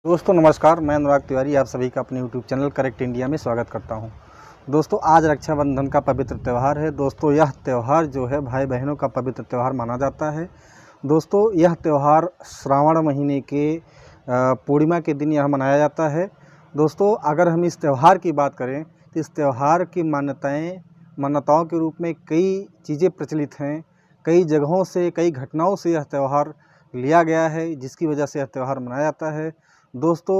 दोस्तों नमस्कार, मैं अनुराग तिवारी आप सभी का अपने यूट्यूब चैनल करेक्ट इंडिया में स्वागत करता हूं। दोस्तों आज रक्षाबंधन का पवित्र त्यौहार है। दोस्तों यह त्यौहार जो है भाई बहनों का पवित्र त्यौहार माना जाता है। दोस्तों यह त्यौहार श्रावण महीने के पूर्णिमा के दिन यह मनाया जाता है। दोस्तों अगर हम इस त्यौहार की बात करें तो इस त्यौहार की मान्यताओं के रूप में कई चीज़ें प्रचलित हैं। कई जगहों से कई घटनाओं से यह त्यौहार लिया गया है, जिसकी वजह से यह त्यौहार मनाया जाता है। दोस्तों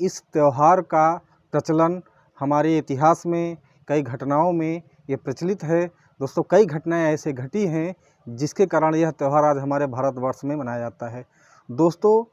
इस त्यौहार का प्रचलन हमारे इतिहास में कई घटनाओं में ये प्रचलित है। दोस्तों कई घटनाएं ऐसे घटी हैं जिसके कारण यह त्यौहार आज हमारे भारतवर्ष में मनाया जाता है। दोस्तों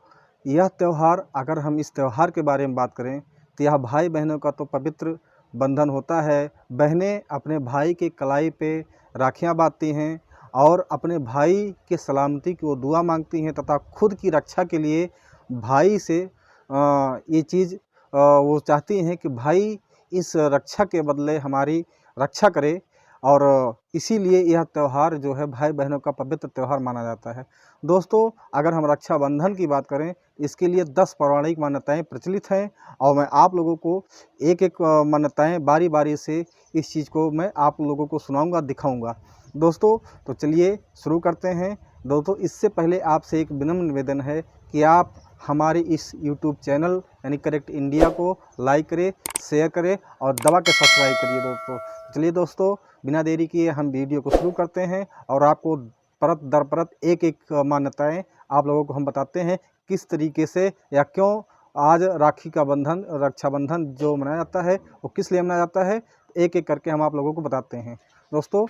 यह त्यौहार, अगर हम इस त्यौहार के बारे में बात करें तो यह भाई बहनों का तो पवित्र बंधन होता है। बहनें अपने भाई के कलाई पे राखियाँ बांधती हैं और अपने भाई के सलामती की वो दुआ मांगती हैं तथा खुद की रक्षा के लिए भाई से ये चीज़ वो चाहती हैं कि भाई इस रक्षा के बदले हमारी रक्षा करे, और इसीलिए यह त्यौहार जो है भाई बहनों का पवित्र त्यौहार माना जाता है। दोस्तों अगर हम रक्षाबंधन की बात करें, इसके लिए 10 पौराणिक मान्यताएं प्रचलित हैं और मैं आप लोगों को एक एक मान्यताएं बारी बारी से इस चीज़ को मैं आप लोगों को सुनाऊंगा, दिखाऊंगा। दोस्तों तो चलिए शुरू करते हैं। दोस्तों इससे पहले आपसे एक विनम्र निवेदन है कि आप हमारे इस YouTube चैनल यानी करेक्ट इंडिया को लाइक करें, शेयर करें और दबा के सब्सक्राइब करिए। दोस्तों चलिए दोस्तों बिना देरी किए हम वीडियो को शुरू करते हैं और आपको परत दर परत एक एक मान्यताएं आप लोगों को हम बताते हैं किस तरीके से या क्यों आज राखी का बंधन, रक्षाबंधन जो मनाया जाता है वो किस लिए मनाया जाता है, एक एक करके हम आप लोगों को बताते हैं। दोस्तों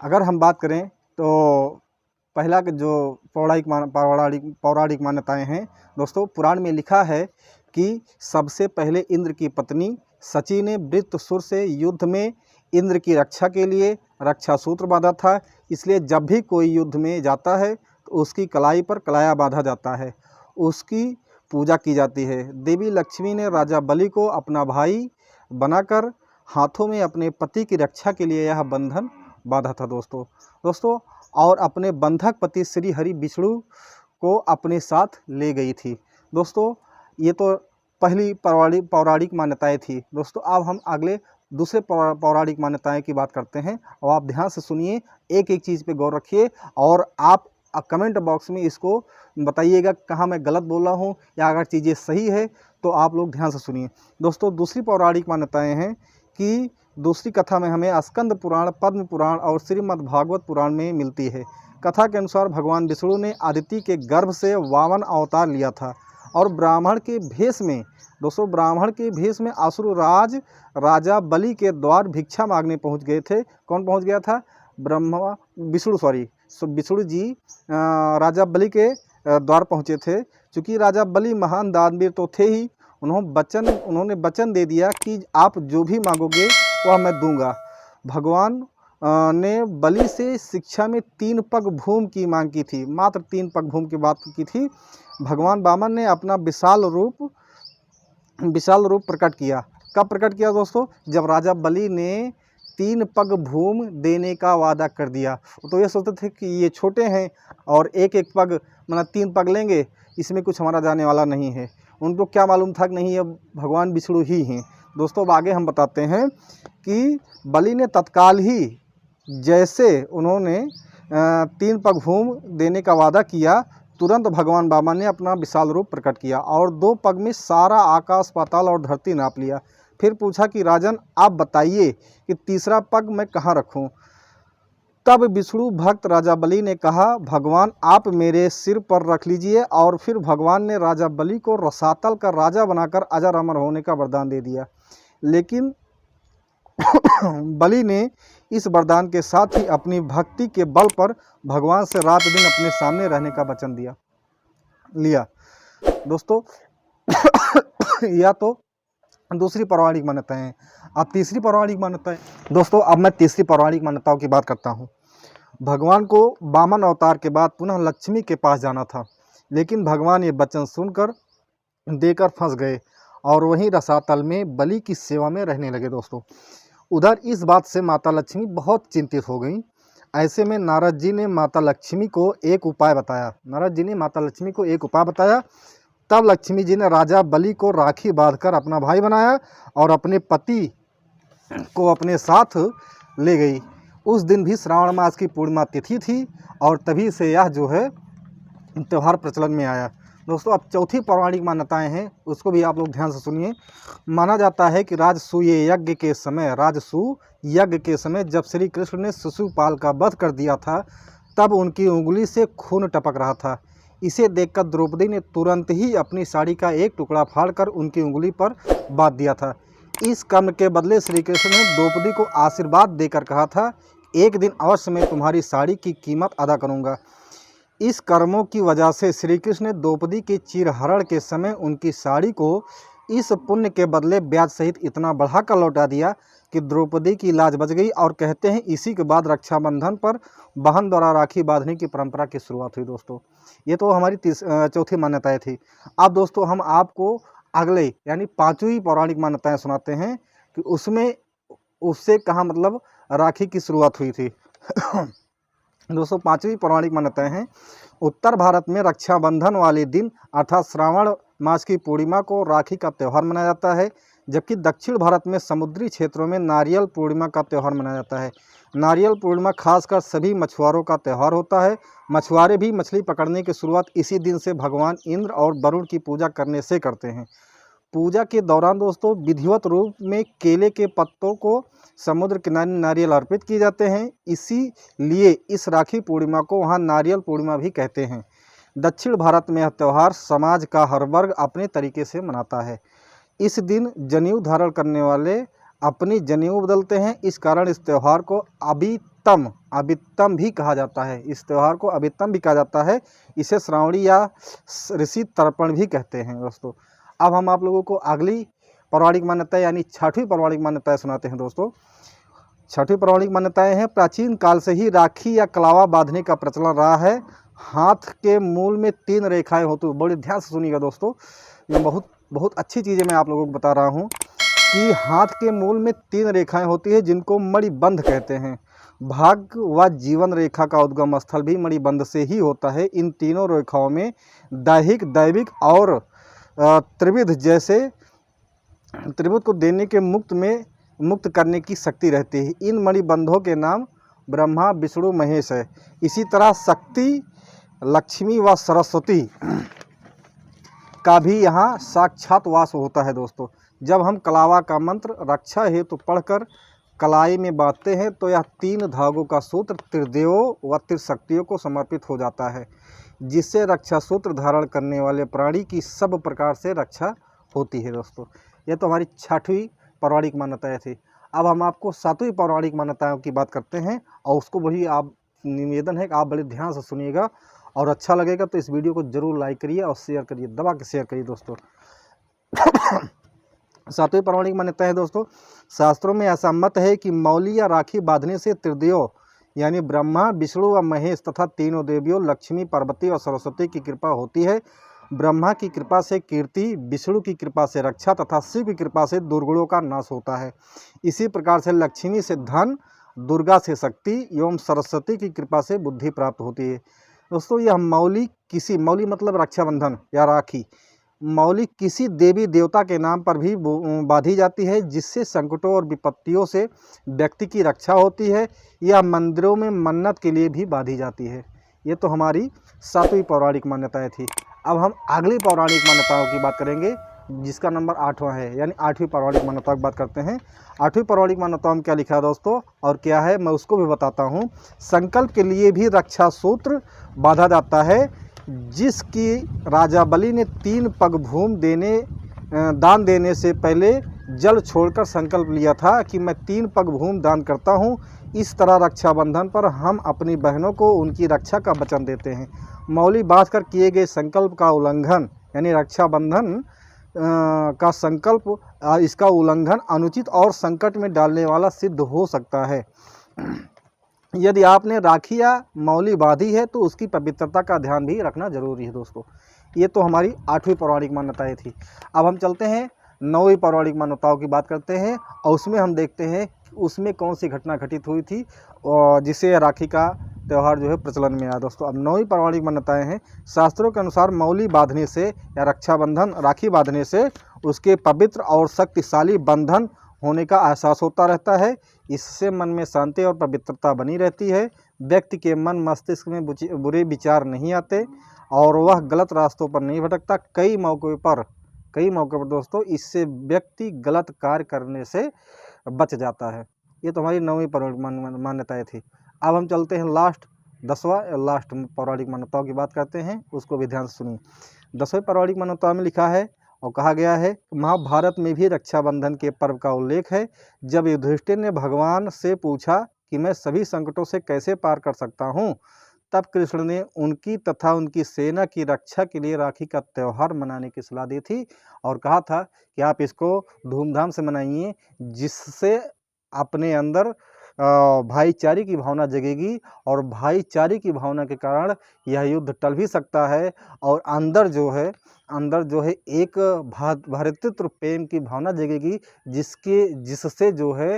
अगर हम बात करें तो पहला जो पौराणिक मान्यताएं हैं, दोस्तों पुराण में लिखा है कि सबसे पहले इंद्र की पत्नी सची ने वृत्रसुर से युद्ध में इंद्र की रक्षा के लिए रक्षा सूत्र बांधा था। इसलिए जब भी कोई युद्ध में जाता है तो उसकी कलाई पर कलाया बांधा जाता है, उसकी पूजा की जाती है। देवी लक्ष्मी ने राजा बलि को अपना भाई बनाकर हाथों में अपने पति की रक्षा के लिए यह बंधन बांधा था। दोस्तों और अपने बंधक पति श्री हरि विष्णु को अपने साथ ले गई थी। दोस्तों ये तो पहली पौराणिक मान्यताएं थी। दोस्तों अब हम अगले दूसरे पौराणिक मान्यताएं की बात करते हैं और आप ध्यान से सुनिए, एक एक चीज़ पे गौर रखिए और आप कमेंट बॉक्स में इसको बताइएगा कहाँ मैं गलत बोल रहा हूँ या अगर चीज़ें सही है तो आप लोग ध्यान से सुनिए। दोस्तों दूसरी पौराणिक मान्यताएं हैं कि दूसरी कथा में हमें स्कंद पुराण, पद्म पुराण और श्रीमद् भागवत पुराण में मिलती है। कथा के अनुसार भगवान विष्णु ने आदित्य के गर्भ से वामन अवतार लिया था और ब्राह्मण के भेष में असुरराज राजा बलि के द्वार भिक्षा मांगने पहुंच गए थे। कौन पहुंच गया था? विष्णु जी राजा बलि के द्वार पहुंचे थे। चूँकि राजा बलि महान दानवीर तो थे ही, उन्होंने वचन दे दिया कि आप जो भी मांगोगे वह मैं दूंगा। भगवान ने बलि से शिक्षा में 3 पग भूमि की मांग की थी, मात्र 3 पग भूमि की बात की थी। भगवान वामन ने अपना विशाल रूप प्रकट किया। कब प्रकट किया दोस्तों? जब राजा बलि ने 3 पग भूमि देने का वादा कर दिया। तो ये सोचते थे कि ये छोटे हैं और एक एक पग मतलब 3 पग लेंगे, इसमें कुछ हमारा जाने वाला नहीं है। उनको क्या मालूम था कि नहीं, ये भगवान विष्णु ही हैं। दोस्तों अब आगे हम बताते हैं कि बलि ने तत्काल ही जैसे उन्होंने 3 पग भूमि देने का वादा किया, तुरंत भगवान वामन ने अपना विशाल रूप प्रकट किया और 2 पग में सारा आकाश, पाताल और धरती नाप लिया। फिर पूछा कि राजन आप बताइए कि तीसरा पग मैं कहाँ रखूं? तब विष्णु भक्त राजा बलि ने कहा, भगवान आप मेरे सिर पर रख लीजिए। और फिर भगवान ने राजा बलि को रसातल का राजा बनाकर अजर अमर होने का वरदान दे दिया। लेकिन बलि ने इस वरदान के साथ ही अपनी भक्ति के बल पर भगवान से रात दिन अपने सामने रहने का वचन लिया। दोस्तों यह तो दूसरी पौराणिक मान्यताएं हैं। अब तीसरी पौराणिक मान्यताएं। दोस्तों अब मैं तीसरी पौराणिक मान्यताओं की बात करता हूं। भगवान को वामन अवतार के बाद पुनः लक्ष्मी के पास जाना था, लेकिन भगवान ये वचन सुनकर देकर फंस गए और वहीं रसातल में बलि की सेवा में रहने लगे। दोस्तों उधर इस बात से माता लक्ष्मी बहुत चिंतित हो गई ऐसे में नारद जी ने माता लक्ष्मी को एक उपाय बताया। नारद जी ने माता लक्ष्मी को एक उपाय बताया। तब लक्ष्मी जी ने राजा बलि को राखी बांधकर अपना भाई बनाया और अपने पति को अपने साथ ले गई। उस दिन भी श्रावण मास की पूर्णिमा तिथि थी और तभी से यह जो है त्यौहार प्रचलन में आया। दोस्तों, अब चौथी पौराणिक मान्यताएं हैं, उसको भी आप लोग ध्यान से सुनिए। माना जाता है कि राजसूय यज्ञ के समय जब श्री कृष्ण ने शिशुपाल का वध कर दिया था, तब उनकी उंगली से खून टपक रहा था। इसे देखकर द्रौपदी ने तुरंत ही अपनी साड़ी का एक टुकड़ा फाड़कर उनकी उंगली पर बांध दिया था। इस कर्म के बदले श्री कृष्ण ने द्रौपदी को आशीर्वाद देकर कहा था, एक दिन अवश्य मैं तुम्हारी साड़ी की कीमत अदा करूंगा। इस कर्मों की वजह से श्री कृष्ण ने द्रौपदी के चीरहरण के समय उनकी साड़ी को इस पुण्य के बदले ब्याज सहित इतना बढ़ाकर लौटा दिया कि द्रौपदी की लाज बच गई। और कहते हैं इसी के बाद रक्षाबंधन पर बहन द्वारा राखी बांधने की परंपरा की शुरुआत हुई। दोस्तों, ये तो हमारी चौथी मान्यताएं थी। अब दोस्तों हम आपको अगले यानी पांचवी पौराणिक मान्यताएं सुनाते हैं कि उससे कहाँ मतलब राखी की शुरुआत हुई थी। दोस्तों, पांचवी पौराणिक मान्यताएं हैं। उत्तर भारत में रक्षाबंधन वाले दिन अर्थात श्रावण मास की पूर्णिमा को राखी का त्यौहार मनाया जाता है, जबकि दक्षिण भारत में समुद्री क्षेत्रों में नारियल पूर्णिमा का त्यौहार मनाया जाता है। नारियल पूर्णिमा खासकर सभी मछुआरों का त्यौहार होता है। मछुआरे भी मछली पकड़ने की शुरुआत इसी दिन से भगवान इंद्र और वरुण की पूजा करने से करते हैं। पूजा के दौरान दोस्तों विधिवत रूप में केले के पत्तों को समुद्र किनारे नारियल अर्पित किए जाते हैं। इसीलिए इस राखी पूर्णिमा को वहाँ नारियल पूर्णिमा भी कहते हैं। दक्षिण भारत में यह त्यौहार समाज का हर वर्ग अपने तरीके से मनाता है। इस दिन जनेऊ धारण करने वाले अपनी जनेऊ बदलते हैं। इस कारण इस त्यौहार को अबितम भी कहा जाता है। इस त्यौहार को अबितम भी कहा जाता है। इसे श्रावणी या ऋषि तर्पण भी कहते हैं। दोस्तों, अब हम आप लोगों को अगली पौराणिक मान्यताएं यानी छठवीं पौराणिक मान्यताएं सुनाते हैं। दोस्तों, छठवीं पौराणिक मान्यताएं हैं। प्राचीन काल से ही राखी या कलावा बांधने का प्रचलन रहा है। हाथ के मूल में 3 रेखाएं होती हैं। बड़े ध्यान से सुनिएगा दोस्तों, ये बहुत अच्छी चीज़ें मैं आप लोगों को बता रहा हूँ कि हाथ के मूल में 3 रेखाएं होती है जिनको मणिबंध कहते हैं। भाग्य व जीवन रेखा का उद्गम स्थल भी मणिबंध से ही होता है। इन तीनों रेखाओं में दैहिक, दैविक और त्रिभुज को देने के मुक्त करने की शक्ति रहती है। इन मणिबंधों के नाम ब्रह्मा, विष्णु, महेश है। इसी तरह शक्ति, लक्ष्मी व सरस्वती का भी यहाँ साक्षात वास होता है। दोस्तों, जब हम कलावा का मंत्र रक्षा हेतु पढ़कर कलाई में बांधते हैं तो यह 3 धागों का सूत्र त्रिदेवों व त्रिशक्तियों को समर्पित हो जाता है, जिससे रक्षा सूत्र धारण करने वाले प्राणी की सब प्रकार से रक्षा होती है। दोस्तों, यह तो हमारी छठवीं पौराणिक मान्यताएं थी। अब हम आपको 7वीं पौराणिक मान्यताओं की बात करते हैं और उसको वही आप निवेदन है कि आप बड़े ध्यान से सुनिएगा और अच्छा लगेगा तो इस वीडियो को जरूर लाइक करिए और शेयर करिए, दबा के शेयर करिए। दोस्तों, 7वीं पौराणिक मान्यता है। दोस्तों, शास्त्रों में ऐसा मत है कि मौली या राखी बांधने से त्रिदेव यानी ब्रह्मा, विष्णु व महेश तथा तीनों देवियों लक्ष्मी, पार्वती और सरस्वती की कृपा होती है। ब्रह्मा की कृपा से कीर्ति, विष्णु की कृपा से रक्षा तथा शिव की कृपा से दुर्गुणों का नाश होता है। इसी प्रकार से लक्ष्मी से धन, दुर्गा से शक्ति एवं सरस्वती की कृपा से बुद्धि प्राप्त होती है। दोस्तों, यह मौली मतलब रक्षाबंधन या राखी, मौली किसी देवी देवता के नाम पर भी बांधी जाती है, जिससे संकटों और विपत्तियों से व्यक्ति की रक्षा होती है। यह मंदिरों में मन्नत के लिए भी बांधी जाती है। ये तो हमारी 7वीं पौराणिक मान्यताएं थी। अब हम अगली पौराणिक मान्यताओं की बात करेंगे, जिसका नंबर 8वां है, यानी 8वीं पौराणिक मान्यताओं की बात करते हैं। 8वीं पौराणिक मान्यताओं में क्या लिखा है दोस्तों और क्या है, मैं उसको भी बताता हूँ। संकल्प के लिए भी रक्षा सूत्र बांधा जाता है, जिसकी राजा बलि ने 3 पग भूमि दान देने से पहले जल छोड़कर संकल्प लिया था कि मैं 3 पग भूमि दान करता हूँ। इस तरह रक्षाबंधन पर हम अपनी बहनों को उनकी रक्षा का वचन देते हैं। मौली बांधकर किए गए संकल्प का उल्लंघन यानी रक्षाबंधन का संकल्प, इसका उल्लंघन अनुचित और संकट में डालने वाला सिद्ध हो सकता है। यदि आपने राखी या मौली बांधी है तो उसकी पवित्रता का ध्यान भी रखना जरूरी है। दोस्तों, ये तो हमारी 8वीं पौराणिक मान्यताएं थी। अब हम चलते हैं नौवीं पौराणिक मान्यताओं की बात करते हैं और उसमें हम देखते हैं कि उसमें कौन सी घटना घटित हुई थी और जिससे राखी का त्यौहार जो है प्रचलन में आया। दोस्तों अब नौवीं पौराणिक मान्यताएं हैं। शास्त्रों के अनुसार मौली बांधने से या रक्षाबंधन राखी बांधने से उसके पवित्र और शक्तिशाली बंधन होने का एहसास होता रहता है। इससे मन में शांति और पवित्रता बनी रहती है। व्यक्ति के मन मस्तिष्क में बुरे विचार नहीं आते और वह गलत रास्तों पर नहीं भटकता। कई मौक़ों पर दोस्तों इससे व्यक्ति गलत कार्य करने से बच जाता है। ये तो हमारी नौवीं पौराणिक मान्यताएँ थी। अब हम चलते हैं लास्ट पौराणिक मान्यताओं की बात करते हैं, उसको भी ध्यान से सुनिए। 10वें पौराणिक मान्यताओं में लिखा है और कहा गया है, महाभारत में भी रक्षाबंधन के पर्व का उल्लेख है। जब युधिष्ठिर ने भगवान से पूछा कि मैं सभी संकटों से कैसे पार कर सकता हूँ, तब कृष्ण ने उनकी तथा उनकी सेना की रक्षा के लिए राखी का त्यौहार मनाने की सलाह दी थी और कहा था कि आप इसको धूमधाम से मनाइए, जिससे अपने अंदर भाईचारे की भावना जगेगी और भाईचारे की भावना के कारण यह युद्ध टल भी सकता है और अंदर जो है एक भ्रातृत्व प्रेम की भावना जगेगी, जिससे जो है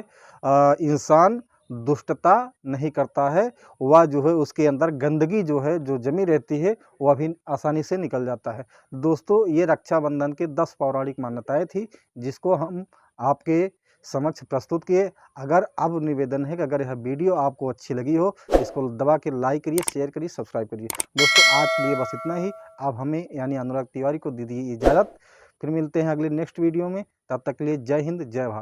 इंसान दुष्टता नहीं करता है। वह जो है उसके अंदर गंदगी जो है जो जमी रहती है वह भी आसानी से निकल जाता है। दोस्तों ये रक्षाबंधन के 10 पौराणिक मान्यताएं थी जिसको हम आपके समक्ष प्रस्तुत किए। अगर अब निवेदन है कि अगर यह वीडियो आपको अच्छी लगी हो इसको दबा के लाइक करिए, शेयर करिए, सब्सक्राइब करिए। दोस्तों आज के लिए बस इतना ही। अब हमें यानी अनुराग तिवारी को दीजिए इजाज़त। फिर मिलते हैं अगले नेक्स्ट वीडियो में। तब तक के लिए जय हिंद, जय भारत।